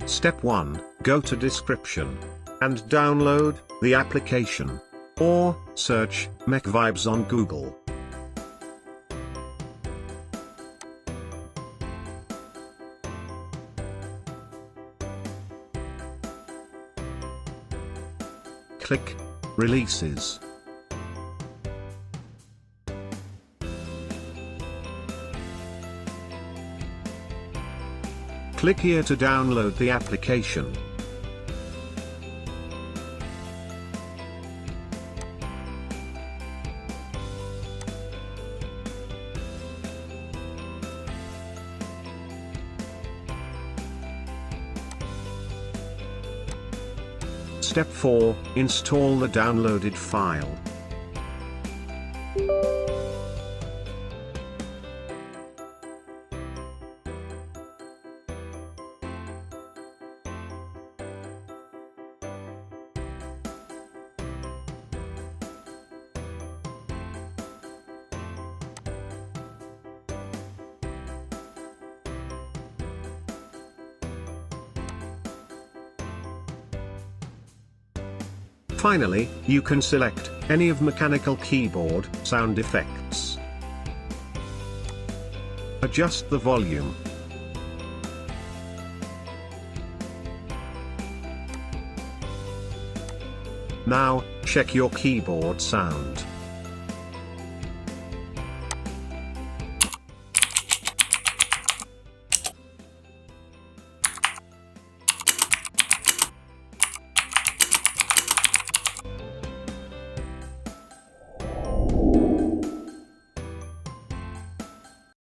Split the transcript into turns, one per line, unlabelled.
Step 1, go to description and download the application, or search mechvibes on Google. Click Releases. Click here to download the application. Step 4, install the downloaded file. Finally, you can select any of mechanical keyboard sound effects. Adjust the volume. Now, check your keyboard sound.